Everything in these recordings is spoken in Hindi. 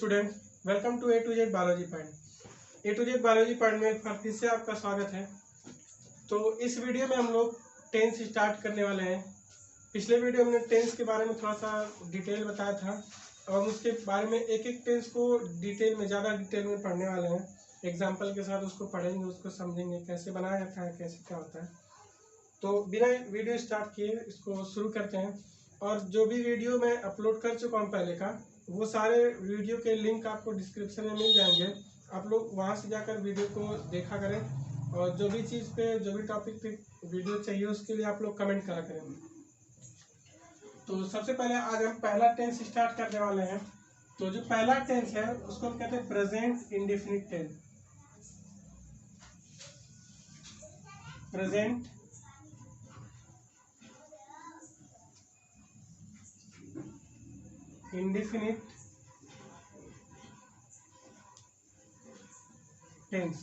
Student, welcome to A to Z biology point. A to Z biology point में एक बार फिर से आपका स्वागत है। तो इस वीडियो में हम लोग टेंस स्टार्ट करने वाले हैं। पिछले वीडियो में हमने टेंस के बारे में थोड़ा सा डिटेल बताया था और हम उसके बारे में एक एक टेंस को डिटेल में ज़्यादा डिटेल में पढ़ने वाले हैं। एग्जाम्पल के साथ उसको पढ़ेंगे, उसको समझेंगे कैसे बनाया जाता है, कैसे क्या होता है। तो बिना वीडियो स्टार्ट किए इसको शुरू करते हैं। और जो भी वीडियो मैं अपलोड कर चुका हूँ पहले का, वो सारे वीडियो के लिंक आपको डिस्क्रिप्शन में मिल जाएंगे। आप लोग वहाँ से जाकर वीडियो को देखा करें और जो भी चीज़ पे, जो भी टॉपिक पे वीडियो चाहिए उसके लिए आप लोग कमेंट करा करें। तो सबसे पहले आज हम पहला टेंस स्टार्ट करने वाले हैं। तो जो पहला टेंस है उसको हम कहते हैं present indefinite tense. Present indefinite tense.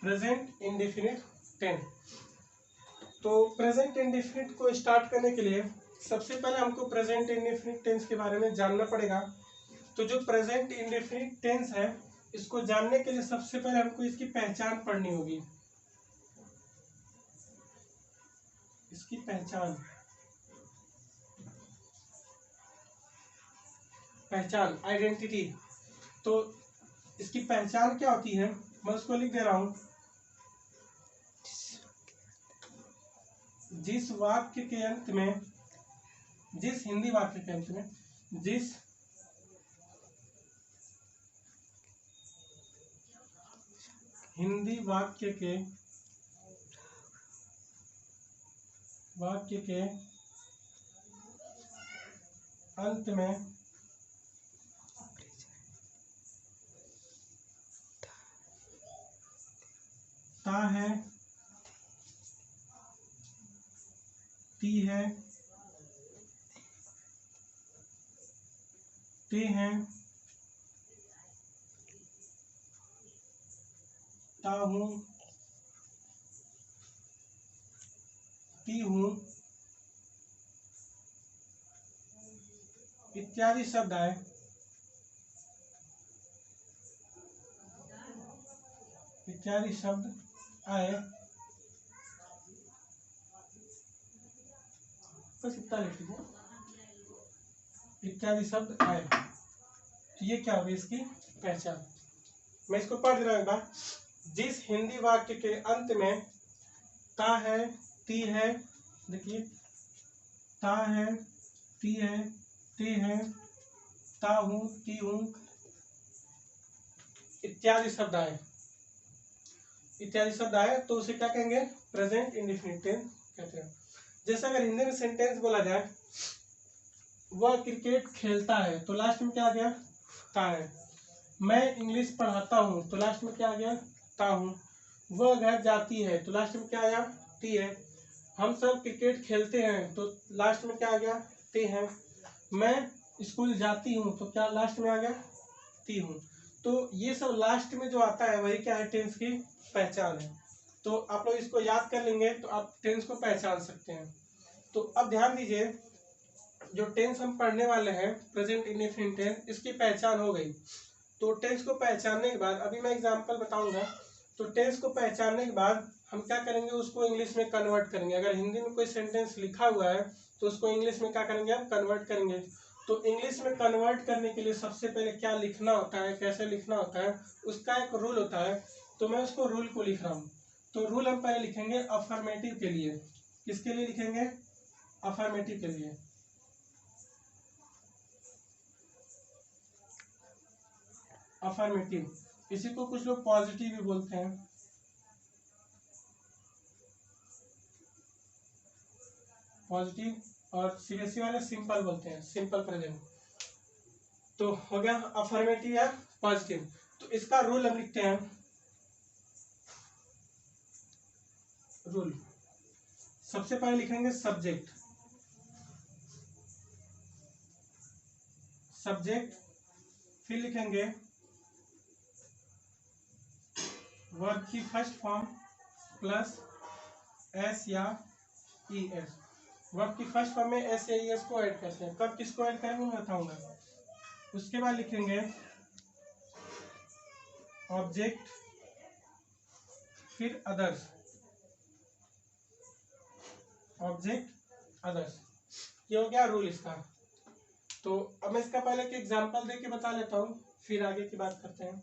Present indefinite tense. तो प्रेजेंट इंडेफिनिट को स्टार्ट करने के लिए सबसे पहले हमको प्रेजेंट इंडेफिनिट टेंस के बारे में जानना पड़ेगा। तो जो प्रेजेंट इंडेफिनिट टेंस है, इसको जानने के लिए सबसे पहले हमको इसकी पहचान पढ़नी होगी। इसकी पहचान आइडेंटिटी। तो इसकी पहचान क्या होती है, मैं उसको लिख दे रहा हूं। जिस वाक्य के अंत में, जिस हिंदी वाक्य के अंत में, जिस हिंदी वाक्य के अंत में ता है, ती है, ते हैं, ता हूँ, ती हूँ इत्यादि शब्द आए। इत्यादि शब्द आए, बस इतना लिख लीजिए। इत्यादि शब्द आए, तो ये क्या होगी इसकी पहचान। मैं इसको पढ़ दे रहा हूं एक बार। जिस हिंदी वाक्य के अंत में ता है, ती है, देखिए ता है, ती है, ते है, ता हूँ, ती हूँ इत्यादि शब्द आए। इत्यादि शब्द आए तो उसे क्या कहेंगे, प्रेजेंट इंडेफिनिट टेंस कहते हैं। जैसे अगर हिंदी में सेंटेंस बोला जाए, वह क्रिकेट खेलता है, तो लास्ट में क्या आ गया, ता है। मैं इंग्लिश पढ़ाता हूँ, तो लास्ट में क्या आ गया, ता हूँ। वह घर जाती है, तो लास्ट में क्या आया, ती है। हम सब क्रिकेट खेलते हैं, तो लास्ट में क्या आ गया, ती है। मैं स्कूल जाती हूँ, तो क्या लास्ट में आ गया, ती हूँ। तो ये सब लास्ट में जो आता है वही क्या है, टेंस की पहचान है। तो आप लोग इसको याद कर लेंगे तो आप टेंस को पहचान सकते हैं। तो अब ध्यान दीजिए, जो टेंस हम पढ़ने वाले हैं प्रेजेंट इंडेफिनिट टेंस, इसकी पहचान हो गई। तो टेंस को पहचानने के बाद अभी मैं एग्जांपल बताऊंगा। तो टेंस को पहचानने के बाद हम क्या करेंगे, उसको इंग्लिश में कन्वर्ट करेंगे। अगर हिंदी में कोई सेंटेंस लिखा हुआ है तो उसको इंग्लिश में क्या करेंगे, हम कन्वर्ट करेंगे। तो इंग्लिश में कन्वर्ट करने के लिए सबसे पहले क्या लिखना होता है, कैसे लिखना होता है, उसका एक रूल होता है। तो मैं उसको रूल को लिख रहा हूँ। तो रूल हम पहले लिखेंगे अफर्मेटिव के लिए। किसके लिए लिखेंगे, अफर्मेटिव के लिए। अफर्मेटिव, इसी को कुछ लोग पॉजिटिव भी बोलते हैं। पॉजिटिव, और सीबीएसई वाले सिंपल बोलते हैं, सिंपल प्रेजेंट। तो हो गया अफर्मेटिव या पॉजिटिव। तो इसका रूल हम लिखते हैं। रूल सबसे पहले लिखेंगे सब्जेक्ट। सब्जेक्ट, फिर लिखेंगे वर्ब की फर्स्ट फॉर्म प्लस एस या ई एस। वर्ब की फर्स्ट फॉर्म में एस या ई एस को ऐड करते हैं। कब किसको ऐड करेंगे मैं बताऊंगा। उसके बाद लिखेंगे ऑब्जेक्ट, फिर अदर्स, ऑब्जेक्ट अदर्स। ये हो गया रूल इसका। तो अब मैं इसका पहले एक एग्जांपल देके बता लेता हूँ, फिर आगे की बात करते हैं।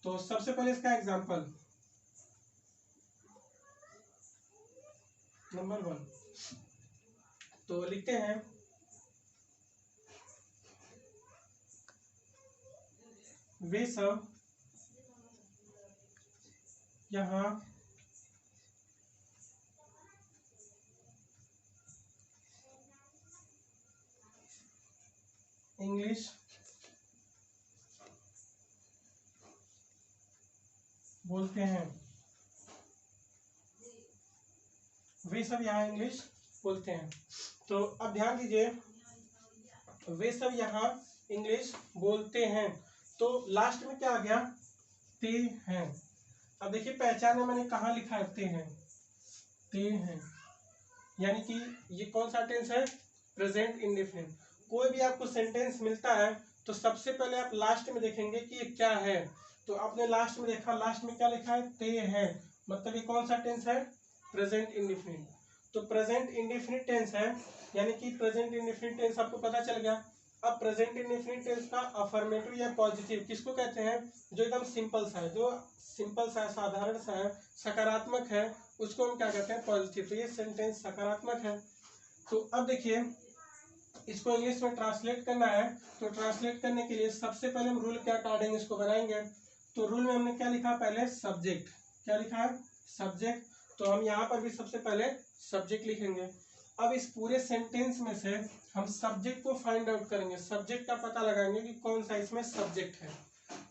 तो सबसे पहले इसका एग्जांपल नंबर 1, तो लिखते हैं वे सब यहाँ इंग्लिश बोलते हैं। वे सब यहाँ इंग्लिश बोलते हैं। तो अब ध्यान दीजिए, वे सब यहाँ इंग्लिश बोलते हैं, तो लास्ट में क्या आ गया, ते हैं। अब देखिए पहचान में मैंने कहाँ लिखा है, ते हैं, ते हैं, यानी कि ये कौन सा टेंस है, प्रेजेंट इंडेफिनिट। कोई भी आपको सेंटेंस मिलता है तो सबसे पहले आप लास्ट में देखेंगे कि ये क्या है। तो आपने लास्ट में देखा, लास्ट में क्या लिखा है, ते हैं, मतलब ये कौन सा टेंस है, प्रेजेंट इंडेफिनिट। तो प्रेजेंट इंडेफिनिट टेंस है, यानी कि प्रेजेंट इंडेफिनिट टेंस आपको पता चल गया। अब प्रेजेंट इंडेफिनिट टेंस का अफर्मेटिव या पॉजिटिव किसको कहते हैं, जो एकदम सिंपल सा है, जो सिंपल सा है, साधारण सा है, सकारात्मक है, उसको हम क्या कहते हैं, पॉजिटिव। तो ये सेंटेंस सकारात्मक है। तो अब देखिए इसको इंग्लिश में ट्रांसलेट करना है, तो ट्रांसलेट करने के लिए सबसे पहले हम रूल क्या काटेंगे, इसको बनाएंगे। तो रूल में हमने क्या लिखा, पहले सब्जेक्ट, क्या लिखा है, सब्जेक्ट। तो हम यहाँ पर भी सबसे पहले सब्जेक्ट लिखेंगे। अब इस पूरे सेंटेंस में से हम सब्जेक्ट को फाइंड आउट करेंगे, सब्जेक्ट का पता लगाएंगे कि कौन सा इसमें सब्जेक्ट है।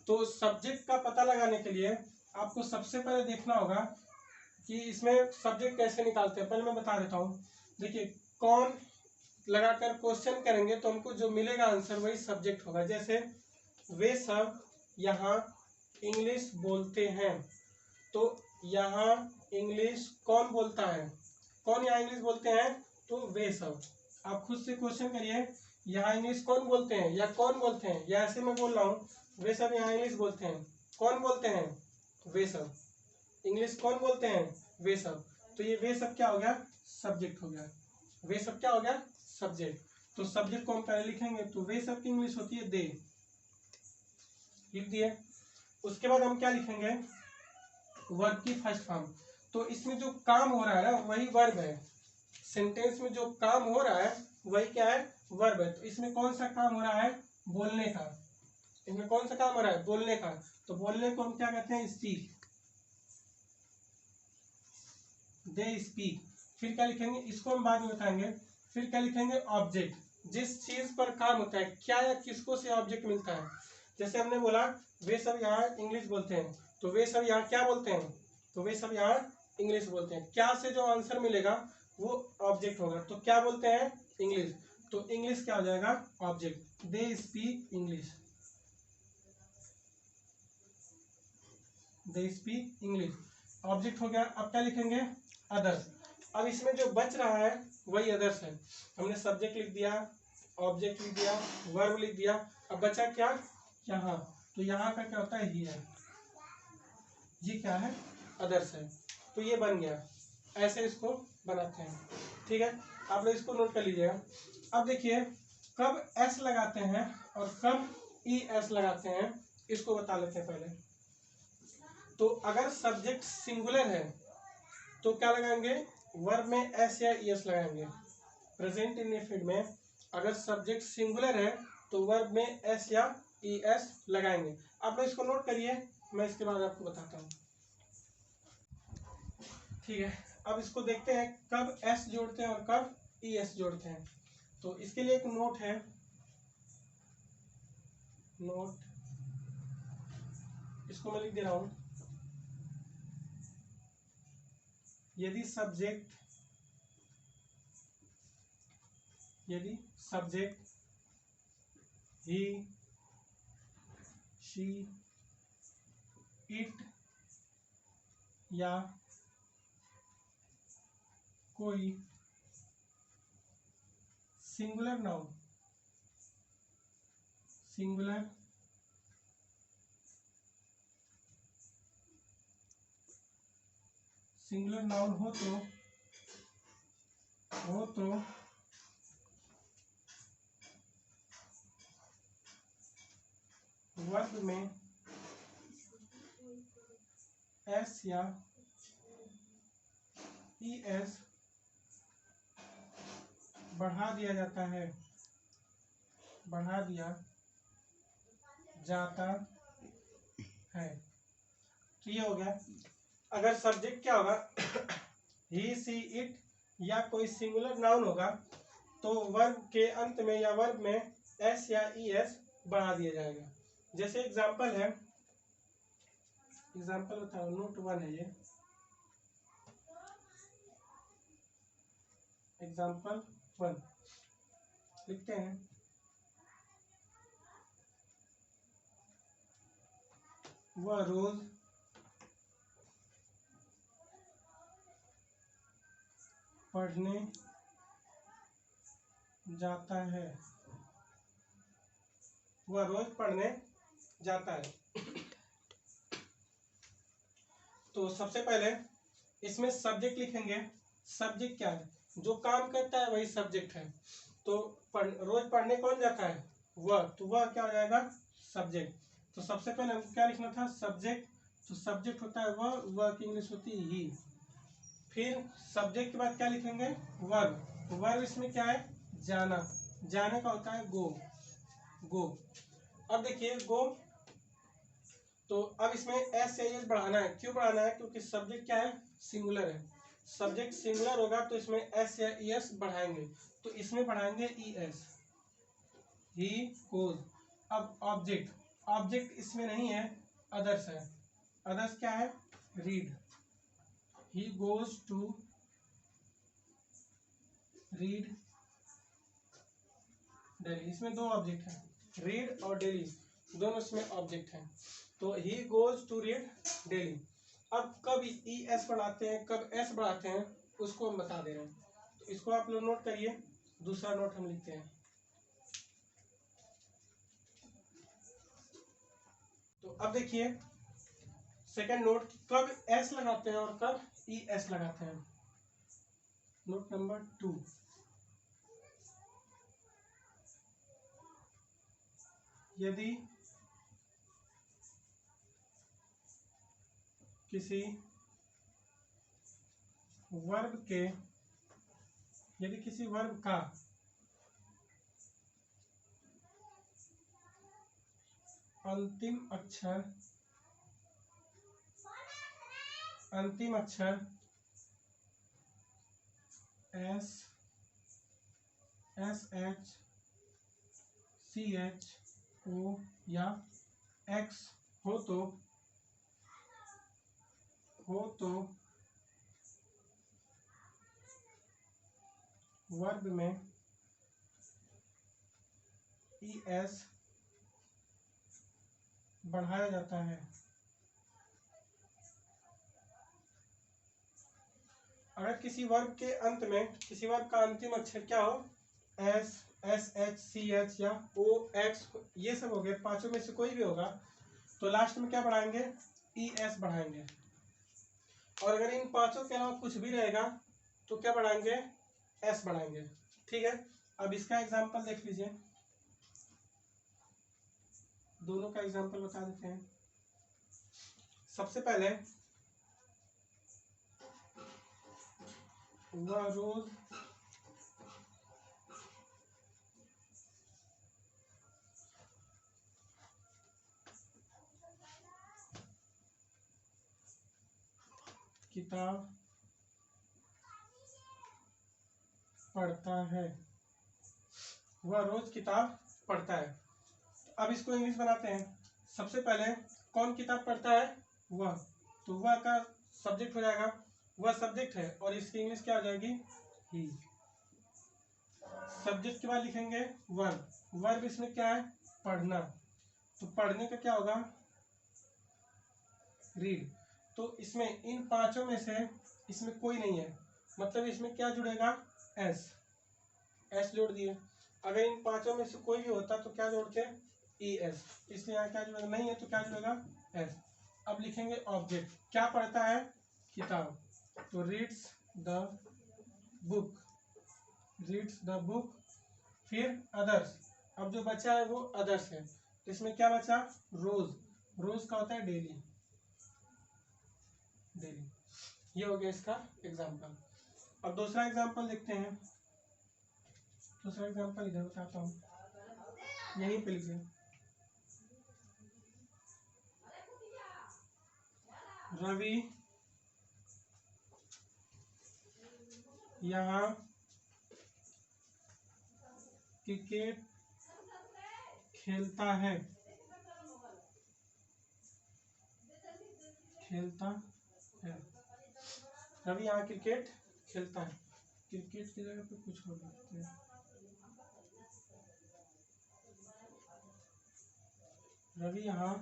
तो सब्जेक्ट का पता लगाने के लिए आपको सबसे पहले देखना होगा कि इसमें सब्जेक्ट कैसे निकालते हैं। पहले मैं बता देता हूँ। देखिए कौन लगाकर क्वेश्चन करेंगे तो हमको जो मिलेगा आंसर वही सब्जेक्ट होगा। जैसे वे सब यहाँ इंग्लिश बोलते हैं, तो यहाँ इंग्लिश कौन बोलता है, कौन यहाँ इंग्लिश बोलते हैं, तो वे सब। आप खुद से क्वेश्चन करिए, यहाँ इंग्लिश कौन बोलते हैं या कौन बोलते हैं, या ऐसे मैं बोल रहा हूँ वे सब यहाँ इंग्लिश बोलते हैं, कौन बोलते हैं, वे सब। इंग्लिश कौन बोलते हैं, वे सब। तो ये वे सब क्या हो गया, सब्जेक्ट हो गया। वे सब क्या हो गया, सब्जेक्ट। तो सब्जेक्ट को हम पहले लिखेंगे, तो वे सब की इंग्लिश होती है दे, लिख दिए। उसके बाद हम क्या लिखेंगे, वर्ब की फर्स्ट फॉर्म। तो इसमें जो काम हो रहा है ना वही वर्ब है, सेंटेंस में जो काम हो रहा है वही क्या है, वर्ब है। तो इसमें कौन सा काम हो रहा है, बोलने का। इसमें कौन सा काम हो रहा है, बोलने का। तो बोलने को हम क्या कहते हैं, स्पीक, दे स्पीक। फिर क्या लिखेंगे, इसको हम बाद में बताएंगे। फिर क्या लिखेंगे, ऑब्जेक्ट, जिस चीज पर काम होता है, क्या या किसको से ऑब्जेक्ट मिलता है। जैसे हमने बोला वे सब यहाँ इंग्लिश बोलते हैं, तो वे सब यहाँ क्या बोलते हैं, तो वे सब यहाँ इंग्लिश बोलते हैं। क्या से जो आंसर मिलेगा वो ऑब्जेक्ट होगा। तो क्या बोलते हैं, इंग्लिश, तो इंग्लिश क्या हो जाएगा, object. They speak English, they speak English, object हो गया। अब क्या लिखेंगे, अदर्स। अब इसमें जो बच रहा है वही अदर्स है। हमने सब्जेक्ट लिख दिया, ऑब्जेक्ट लिख दिया, वर्ब लिख दिया। अब बचा क्या, यहाँ। तो यहाँ का क्या होता है, हियर, ये क्या है, अदर्स है। तो ये बन गया, ऐसे इसको बनाते हैं। ठीक है, आप लोग इसको नोट कर लीजिएगा। अब देखिए कब एस लगाते हैं और कब ई एस लगाते हैं, इसको बता लेते हैं पहले। तो अगर सब्जेक्ट सिंगुलर है तो क्या लगाएंगे, वर्ब में एस या ई एस लगाएंगे। प्रेजेंट इंडेफिनिट में अगर सब्जेक्ट सिंगुलर है तो वर्ब में एस या ई एस लगाएंगे। आप लोग इसको नोट करिए, मैं इसके बाद आपको बताता हूँ। ठीक है, अब इसको देखते हैं कब एस जोड़ते हैं और कब ई एस जोड़ते हैं। तो इसके लिए एक नोट है, नोट, इसको मैं लिख दे रहा हूं। यदि सब्जेक्ट ही, शी, इट या कोई सिंगुलर नाउन हो तो वर्ब में एस या ES बढ़ा दिया जाता है, बढ़ा दिया जाता है। तो ये हो गया। अगर सब्जेक्ट क्या होगा ही सी इट या कोई सिंगुलर नाउन होगा तो वर्ब के अंत में या वर्ब में एस या ES बढ़ा दिया जाएगा। जैसे एग्जाम्पल है, एग्जाम्पल बताओ, नोट 1 है ये। एग्जाम्पल 1 लिखते हैं। वह रोज पढ़ने जाता है। वह रोज पढ़ने जाता है। तो सबसे पहले इसमें सब्जेक्ट लिखेंगे। सब्जेक्ट क्या है? जो काम करता है वही सब्जेक्ट है। तो रोज पढ़ने कौन जाता है? वह। तो वह क्या हो जाएगा? सब्जेक्ट। तो सबसे पहले हमको क्या लिखना था? सब्जेक्ट। तो सब्जेक्ट होता है वह की इंग्लिश होती है ही। फिर सब्जेक्ट के बाद क्या लिखेंगे? वर्ब। वर्ब इसमें क्या है? जाना। जाने का होता है गो। गो। अब देखिए गो, तो अब इसमें एस या एस बढ़ाना है। क्यों बढ़ाना है? क्योंकि सब्जेक्ट क्या है? सिंगुलर है। सब्जेक्ट सिंगुलर होगा तो इसमें एस या ES बढ़ाएंगे। तो इसमें बढ़ाएंगे ES। He goes. अब ऑब्जेक्ट, ऑब्जेक्ट इसमें नहीं है, अदर्स है। अदर्स क्या है? Read. He goes to read daily. इसमें दो ऑब्जेक्ट है, रीड और डेली, दोनों इसमें ऑब्जेक्ट हैं। तो he goes to read daily. अब कब ES बढ़ाते हैं, कब S बढ़ाते हैं, उसको हम बता दे रहे हैं। तो इसको आप लोग नोट करिए। दूसरा नोट हम लिखते हैं। तो अब देखिए सेकंड नोट, कब S लगाते हैं और कब ES लगाते हैं। Note number 2। यदि किसी वर्ब का अंतिम अक्षर S, SH, CH, O या X हो तो वर्ब में ES बढ़ाया जाता है। अगर किसी वर्ब के अंत में, किसी वर्ब का अंतिम अक्षर क्या हो, S, SH, CH या O, X, ये सब हो गए, पांचों में से कोई भी होगा, तो लास्ट में क्या बढ़ाएंगे? ES बढ़ाएंगे। और अगर इन पांचों के अलावा कुछ भी रहेगा तो क्या बढ़ाएंगे? S बढ़ाएंगे। ठीक है। अब इसका एग्जाम्पल देख लीजिए, दोनों का एग्जाम्पल बता देते हैं। सबसे पहले वह रोज किताब पढ़ता है। वह रोज किताब पढ़ता है। अब इसको इंग्लिश बनाते हैं। सबसे पहले कौन किताब पढ़ता है? वह। तो वह का सब्जेक्ट हो जाएगा, वह सब्जेक्ट है, और इसकी इंग्लिश क्या हो जाएगी? ही। सब्जेक्ट के बाद लिखेंगे वर्ब। वर्ब इसमें क्या है? पढ़ना। तो पढ़ने का क्या होगा? रीड। तो इसमें इन पांचों में से इसमें कोई नहीं है, मतलब इसमें क्या जुड़ेगा? S जोड़ दिए। अगर इन पांचों में से कोई भी होता तो क्या जोड़ते? ई एस, इसलिए यहाँ क्या जुड़ेगा, नहीं है तो क्या जुड़ेगा, एस। अब लिखेंगे ऑब्जेक्ट, क्या पढ़ता है, किताब, तो reads the book, reads the book. फिर अदर्स, अब जो बचा है वो अदर्स है, तो इसमें क्या बचा, रोज, रोज का होता है डेली, डेली। ये हो गया इसका एग्जाम्पल। अब दूसरा एग्जाम्पल देखते हैं। दूसरा एग्जाम्पल इधर बताता हूँ, यहीं पे लिखिए, रवि यहाँ क्रिकेट खेलता है, खेलता है, रवि यहाँ क्रिकेट खेलता है, क्रिकेट की जगह पे कुछ और लिखते हैं, रवि यहाँ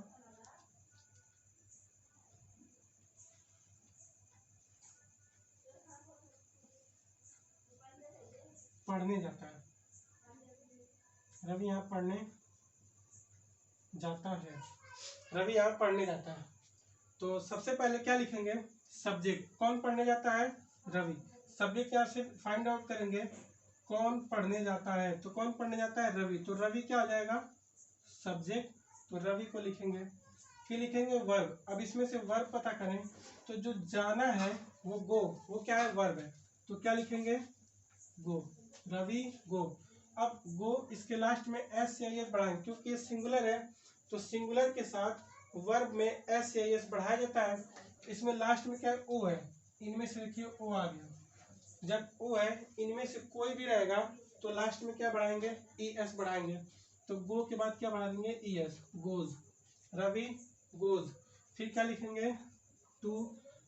पढ़ने जाता है, रवि यहाँ पढ़ने जाता है, रवि यहाँ पढ़ने जाता है। तो सबसे पहले क्या लिखेंगे, सब्जेक्ट, कौन पढ़ने जाता है, रवि। सब्जेक्ट यहाँ से फाइंड आउट करेंगे, कौन पढ़ने जाता है, तो कौन पढ़ने जाता है, रवि, तो रवि क्या हो जाएगा, सब्जेक्ट, तो रवि को लिखेंगे। फिर लिखेंगे वर्ब, अब इसमें से वर्ब पता करें, तो जो जाना है वो गो, वो क्या है, वर्ब है, तो क्या लिखेंगे, गो, रवि गो। अब गो इसके लास्ट में एस या एस बढ़ाएंगे, क्योंकि ये सिंगुलर है, तो सिंगुलर के साथ वर्ब में एस या एस बढ़ाया जाता है। इसमें लास्ट में क्या है, ओ है, इनमें से देखिए ओ आ गया, जब ओ है इनमें से कोई भी रहेगा तो लास्ट में क्या बढ़ाएंगे, ई एस बढ़ाएंगे, तो गो के बाद क्या बढ़ा देंगे, E S, goes, Ravi goes. फिर क्या लिखेंगे, टू,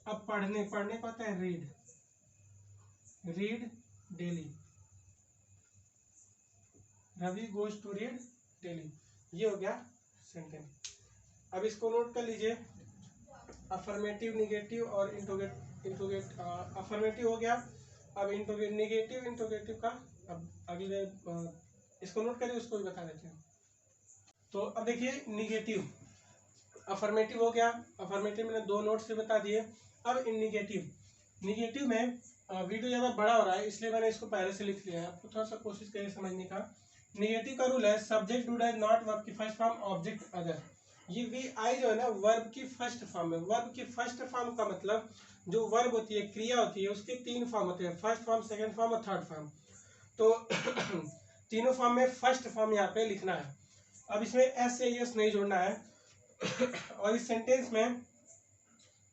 अब पढ़ने, पढ़ने को होता है read, read daily, Ravi goes to read daily. ये हो गया सेंटेंस। अब इसको नोट कर लीजिए, अफर्मेटिव, निगेटिव और इंट्रोगेट, अफर्मेटिव हो गया। अब निगेटिव इंट्रोगेटिव का अब अगले इसको नोट करिए, उसको भी बता देते हैं। तो अब देखिए निगेटिव, अफर्मेटिव हो गया, अफर्मेटिव मैंने दो नोट से बता दिए। अब इन निगेटिव, निगेटिव में वीडियो ज़्यादा बड़ा हो रहा है इसलिए मैंने इसको पहले से लिख लिया है, आपको थोड़ा सा कोशिश करिए समझने का। निगेटिव का रूल है, subject do does not, verb की फर्स्ट फॉर्म, ऑब्जेक्ट अदर। ये वी आई जो है ना, वर्ब की फर्स्ट फॉर्म है। वर्ब की फर्स्ट फॉर्म का मतलब जो वर्ब होती है, क्रिया होती है, उसके तीन फॉर्म होते हैं, फर्स्ट फॉर्म, सेकंड फॉर्म और थर्ड फॉर्म। तो तीनों फॉर्म में फर्स्ट फॉर्म यहाँ पे लिखना है। अब इसमें एस या एस नहीं जोड़ना है। और इस सेंटेंस में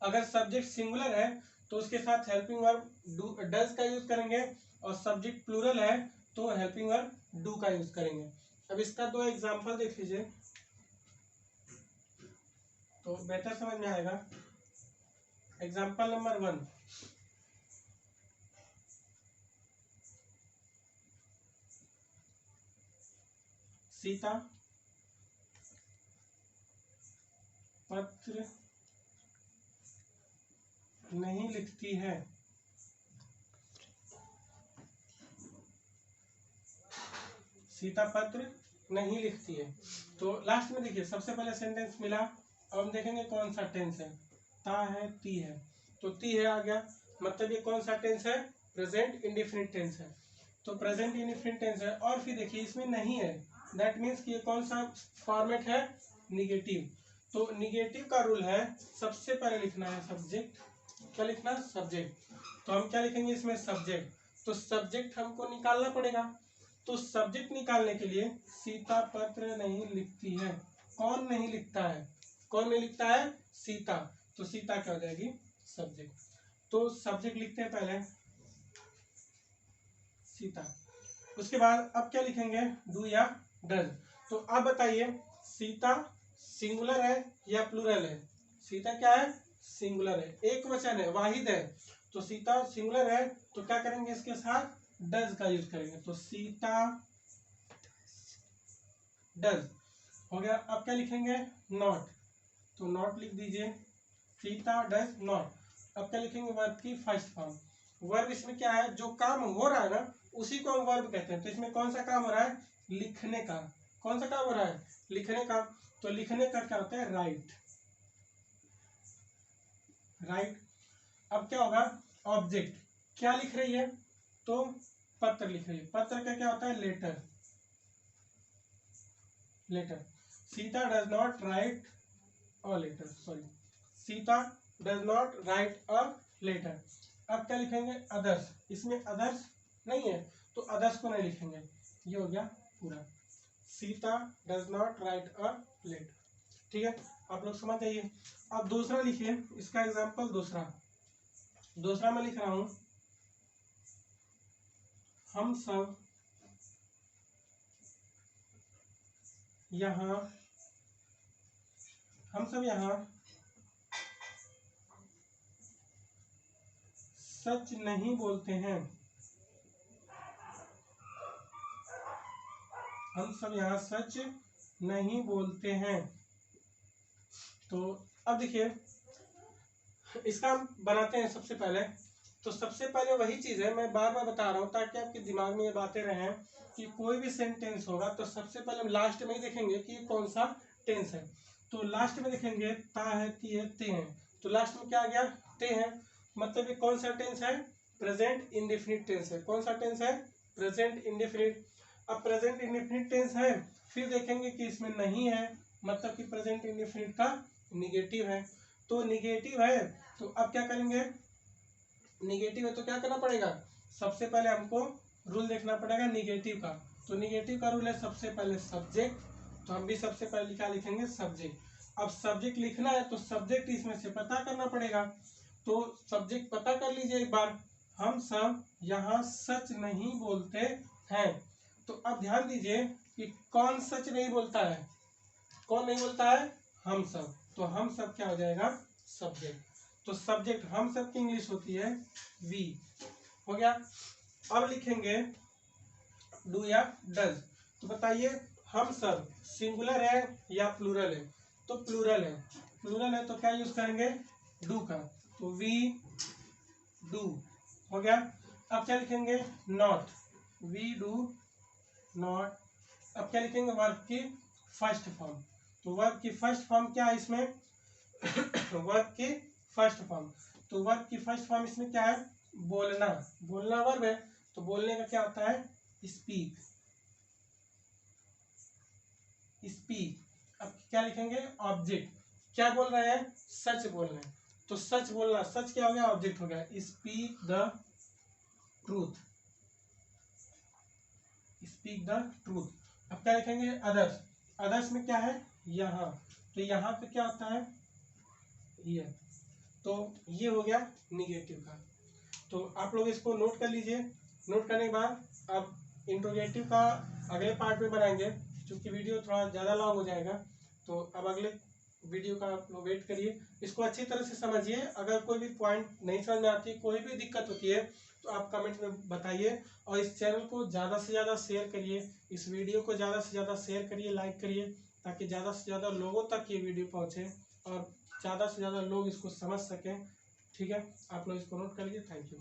अगर सब्जेक्ट सिंगुलर है तो उसके साथ हेल्पिंग वर्ब डू डज का यूज करेंगे, और सब्जेक्ट प्लूरल है तो हेल्पिंग वर्ब डू का यूज करेंगे। अब इसका दो एग्जांपल देख लीजिए तो बेटर समझ में आएगा। एग्जांपल नंबर 1, सीता पत्र नहीं लिखती है, सीता पत्र नहीं लिखती है। तो लास्ट में देखिए सबसे पहले सेंटेंस मिला, अब हम देखेंगे कौन सा टेंस है, ता है, ती है, तो ती है आ गया, मतलब ये कौन सा टेंस है, प्रेजेंट इंडेफिनिट टेंस है, तो प्रेजेंट इंडेफिनिट टेंस है। और फिर देखिए इसमें नहीं है, दैट मीन्स कि ये कौन सा फॉर्मेट है, निगेटिव। तो निगेटिव का रूल है, सबसे पहले लिखना है सब्जेक्ट, क्या लिखना, सब्जेक्ट। तो हम क्या लिखेंगे इसमें, सब्जेक्ट, तो सब्जेक्ट हमको निकालना पड़ेगा। तो सब्जेक्ट निकालने के लिए सीता पत्र नहीं लिखती है, कौन नहीं लिखता है, कौन नहीं लिखता है, सीता, तो सीता क्या हो जाएगी, सब्जेक्ट। तो सब्जेक्ट लिखते हैं पहले सीता, उसके बाद अब क्या लिखेंगे, डू या डज। तो अब बताइए सीता सिंगुलर है या प्लूरल है, सीता क्या है, सिंगुलर है, एक वचन है, वाहिद है, तो सीता सिंगुलर है, तो क्या करेंगे इसके साथ डज का यूज करेंगे, तो सीता डज हो गया। अब क्या लिखेंगे, नॉट, तो नॉट लिख दीजिए, सीता डज नॉट। अब क्या लिखेंगे, वर्ब की फर्स्ट फॉर्म, वर्ब इसमें क्या है, जो काम हो रहा है ना उसी को हम वर्ब कहते हैं, तो इसमें कौन सा काम हो रहा है, लिखने का, कौन सा काम हो रहा है, लिखने का। तो लिखने का क्या होता है, राइट। राइट। अब क्या होगा, ऑब्जेक्ट क्या लिख रही है, तो पत्र लिख रही है। पत्र का क्या होता है, letter. Letter. Sita does not write a letter, sorry, Sita does not write a letter. अब क्या लिखेंगे, अदर्स। इसमें अदर्स नहीं है तो अदर्स को नहीं लिखेंगे, ये हो गया पूरा। Sita does not write a letter. ठीक है, आप लोग समझ जाइए। अब दूसरा लिखिए, इसका एग्जांपल दूसरा मैं लिख रहा हूं, हम सब यहाँ सच नहीं बोलते हैं। हम सब यहाँ सच नहीं बोलते हैं। तो अब देखिए, इसका हम बनाते हैं। सबसे पहले वही चीज है, मैं बार बार बता रहा हूँ ताकि आपके दिमाग में ये बातें रहें कि कोई भी सेंटेंस होगा तो सबसे पहले हम लास्ट में ही देखेंगे कि कौन सा टेंस है। तो लास्ट में देखेंगे ता है, ती है, ते हैं। तो लास्ट में क्या आ गया, ते हैं। मतलब ये कौन सा टेंस है, प्रेजेंट इंडेफिनिट टेंस है। कौन सा टेंस है, प्रेजेंट इंडेफिनिट। अब प्रेजेंट इंडेफिनिट टेंस है, फिर देखेंगे कि इसमें नहीं है, मतलब कि प्रेजेंट इंडेफिनिट का निगेटिव है। तो निगेटिव है तो अब क्या करेंगे, निगेटिव है तो क्या करना पड़ेगा, सबसे पहले हमको रूल देखना पड़ेगा निगेटिव का। तो निगेटिव का रूल है सबसे पहले सब्जेक्ट। तो हम भी सबसे पहले क्या लिखेंगे, सब्जेक्ट। अब सब्जेक्ट लिखना है तो सब्जेक्ट इसमें से पता करना पड़ेगा। तो सब्जेक्ट पता कर लीजिए एक बार, हम सब यहाँ सच नहीं बोलते हैं। तो अब ध्यान दीजिए कि कौन सच नहीं बोलता है, कौन नहीं बोलता है, हम सब। तो हम सब क्या हो जाएगा, सब्जेक्ट। तो सब्जेक्ट हम सब की इंग्लिश होती है वी, हो गया। अब लिखेंगे डू या डज। तो बताइए, हम सब सिंगुलर है या प्लूरल है, तो प्लूरल है। प्लूरल है तो क्या यूज करेंगे, डू का। तो वी डू, हो गया। अब क्या लिखेंगे, नॉट, वी डू नॉट। अब क्या लिखेंगे, वर्ब की फर्स्ट फॉर्म। तो वर्ब की फर्स्ट फॉर्म क्या है इसमें वर्ब की फर्स्ट फॉर्म। तो वर्ब की फर्स्ट फॉर्म इसमें क्या है, बोलना। बोलना वर्ब है तो बोलने का क्या होता है, स्पीक। स्पीक। अब क्या लिखेंगे, ऑब्जेक्ट। क्या बोल रहे हैं, सच बोल रहे हैं। तो सच बोलना, सच क्या हो गया, ऑब्जेक्ट हो गया। Speak the truth, speak the truth. अब क्या लिखेंगे, अदर्स। अदर्स में क्या है, यहाँ। तो यहाँ पे क्या होता है, ये। तो ये हो गया निगेटिव का। तो आप लोग इसको नोट कर लीजिए। नोट करने के बाद अब इंट्रोगेटिव का अगले पार्ट में बनाएंगे, क्योंकि वीडियो थोड़ा ज़्यादा लॉन्ग हो जाएगा। तो अब अगले वीडियो का आप लोग वेट करिए, इसको अच्छी तरह से समझिए। अगर कोई भी पॉइंट नहीं समझ में आती, कोई भी दिक्कत होती है तो आप कमेंट में बताइए। और इस चैनल को ज़्यादा से ज़्यादा शेयर करिए, इस वीडियो को ज़्यादा से ज़्यादा शेयर करिए, लाइक करिए, ताकि ज़्यादा से ज़्यादा लोगों तक ये वीडियो पहुँचे और ज़्यादा से ज़्यादा लोग इसको समझ सकें। ठीक है, आप लोग इसको नोट कर लीजिए। Thank you.